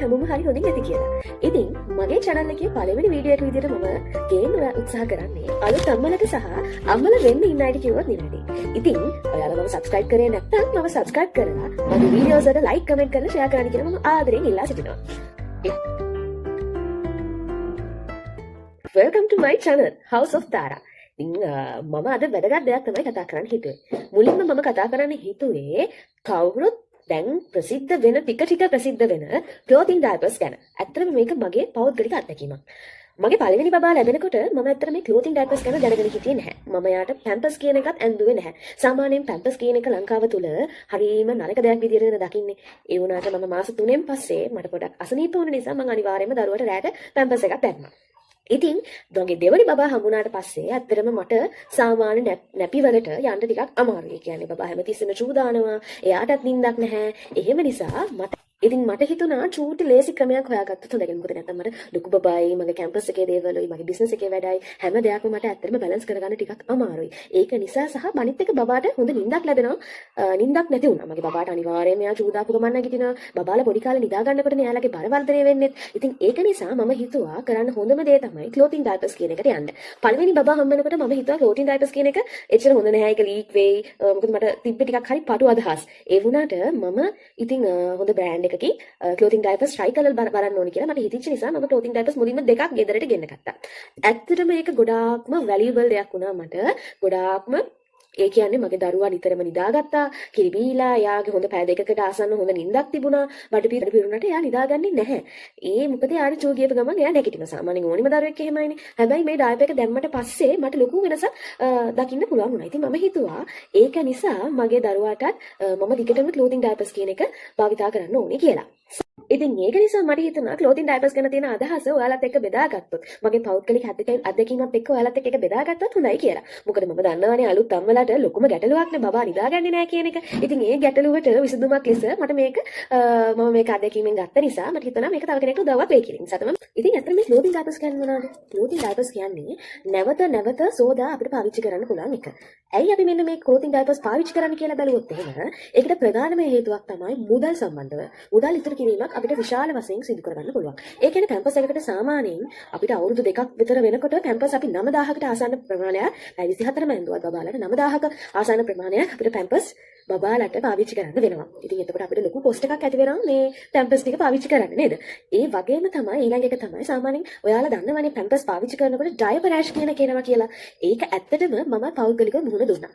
හැමෝම හරි හොඳින් ඇති කියලා. ඉතින් මගේ channel එකේ පළවෙනි වීඩියෝ එක විදිහට මම ගේන්න උත්සාහ කරන්නේ අලුත් අම්මලට සහ අම්මල වෙන්න ඉන්න අයට කිව්වොත් නෙවෙයි. ඉතින් ඔයාලා මම subscribe කරේ නැත්නම් මම subscribe කරලා මගේ වීඩියෝස් වලට like comment කරලා share කරන්න කියලා මම ආදරෙන් ඉල්ලා සිටිනවා. Welcome to my channel House of Tara. ඉතින් මම අද වැදගත් දෙයක් තමයි කතා කරන්න හිතුවේ. මුලින්ම මම කතා කරන්න හිතුවේ කවුරුත් දැන් ප්‍රසිද්ධ වෙන ටික ප්‍රසිද්ධ වෙන clothing diapers ගැන. ඇත්තටම මේක මගේ පෞද්ගලික අත්දැකීමක්. මගේ පළවෙනි බබා ලැබෙනකොට මම ඇත්තට මේ clothing diapers ගැන දැනගෙන හිටියේ නැහැ. මම යාට pampers කියන එකත් ඇඳුවේ නැහැ. සාමාන්‍යයෙන් pampers කියන එක ලංකාව තුල හරියම නරක දෙයක් විදියට දකින්නේ. ඒ වුණාට මම මාස 3න් පස්සේ මට පොඩක් අසනීප වුණ නිසා මම අනිවාර්යයෙන්ම දරුවට රැට pampers එකක් දැම්මා. ඉතින් මගේ දෙවනි බබා හම්බුනාට පස්සේ ඇත්තටම මට සාමාන්‍ය නැපි වලට යන්න ටිකක් අමාරුයි. ඒ කියන්නේ බබා හැමතිස්සෙම චූ දානවා. එයාටත් නිින්දක් නැහැ. එහෙම නිසා මට හිතුණා චූටි ලේසි ක්‍රමයක් හොයාගත්තොත් හොඳයි. මොකද නැත්නම් මට ලොකු බබායි මගේ කැම්පස් එකේ දේවලුයි මගේ බිස්නස් එකේ වැඩයි හැම දෙයක්ම මට ඇත්තටම බැලන්ස් කරගන්න ටිකක් අමාරුයි. ඒක නිසා සහ මනිත් එක බබාට හොඳ නිින්දක් ලැබෙනවා. නිින්දක් නැති වුණා. මගේ බබාට අනිවාර්යයෙන්ම එයා චූ දාපු ගමන් නැගිටිනවා. බබාලා පොඩි කාලේ නිදා ගන්නකොටනේ එයාලගේ බර වර්ධනය වෙන්නේ. ඉතින් ඒක නිසා මම හිතුවා කරන්න හොඳම දේ තමයි clothing diapers කියන එකට යන්න. පළවෙනි බබා හම්බෙනකොට මම හිතුවා clothing diapers කියන එක එච්චර හොඳ නැහැ. ඒක ලීක් වෙයි. මොකද මට තිබ්බ ටිකක් හරි පටු අදහස්. ඒ වුණාට මම ඉතින් හොඳ බ්‍රෑන්ඩ් එකකින් clothing diapers try කරලා බලන්න ඕනේ කියලා මට හිතෙච්ච නිසා මම clothing diapers මුලින්ම දෙකක් ගෙදරට ගෙන්න ගත්තා. ඇත්තටම මේක ගොඩාක්ම valuable දෙයක් වුණා මට. ගොඩාක්ම ඒ කියන්නේ මගේ දරුවා නිතරම නිදාගත්තා. කිරි බීලා එයාගේ හොඳ පැය දෙකකට ආසන්න හොඳ නිින්දක් තිබුණා. බඩ පිරුණාට එයා නිදාගන්නේ නැහැ. මොකද එයාට චූ ගියපු ගමන් එයා නැගිටිනවා. සාමාන්‍යයෙන් ඕනිම දරුවෙක් එහෙමයිනේ. හැබැයි මේ ඩයපර් එක දැම්මට පස්සේ මට ලොකු වෙනසක් දකින්න පුළුවන් වුණා. ඉතින් මම හිතුවා ඒක නිසා මගේ දරුවාටත් මම දිගටම clothing diapers කියන එක භාවිතා කරන්න ඕනේ කියලා. ඉතින් ඒක නිසා මට හිතුණා clothing diapers ගැන තියෙන අදහස ඔයාලත් එක්ක බෙදාගත්තොත් මගේ පෞද්ගලික අත්දැකීමත් එක්ක ඔයාලත් එක්ක එක බෙදාගත්තොත් හොඳයි කියලා. මොකද මම දන්නවනේ අලුත් අම්මලාට ලොකුම ගැටලුවක් නේ බබා නිදාගන්නේ නැහැ කියන එක. ඉතින් ඒ ගැටලුවට විසඳුමක් ලෙස මට මම මේක අත්දැකීමෙන් ගත්ත නිසා මට හිතුණා මේක තව කෙනෙක්ට උදව්වක් වෙයි කියලා. නිසා තමයි ඉතින් අතන මේ clothing diapers කියන්නේ මොනවද? clothing diapers කියන්නේ නැවත සෝදා අපිට පාවිච්චි කරන්න පුළුවන් එක. ඇයි අපි මෙන්න මේ clothing diapers පාවිච්චි කරන්න කියලා බැලුවොත් එහෙම ඒකට ප්‍රධානම හේතුවක් තමයි මුදල් සම්බන්ධව. මුදල් ඉතුරු කිරීමක් අපිට විශාල වශයෙන් සිදු කරගන්න පුළුවන්. ඒ කියන්නේ පැම්පර්ස් එකකට සාමාන්‍යයෙන් අපිට අවුරුදු 2ක් විතර වෙනකොට පැම්පර්ස් අපි 9000කට ආසන්න ප්‍රමාණයක් 24ම ඇඳුවත් බබාලට 9000ක ආසන්න ප්‍රමාණයක් අපිට පැම්පර්ස් බබාලට පාවිච්චි කරන්න වෙනවා. ඉතින් එතකොට අපිට ලොකු කොස්ට් එකක් ඇති වෙනවා මේ පැම්පර්ස් ටික පාවිච්චි කරන්න නේද? ඒ වගේම තමයි ඊළඟ එක තමයි සාමාන්‍යයෙන් ඔයාලා දන්නවනේ පැම්පර්ස් පාවිච්චි කරනකොට ඩයපර් රෑෂ් කියන එක එනවා කියලා. ඒක ඇත්තටම මම පෞද්ගලිකව මුහුණ දුන්නා.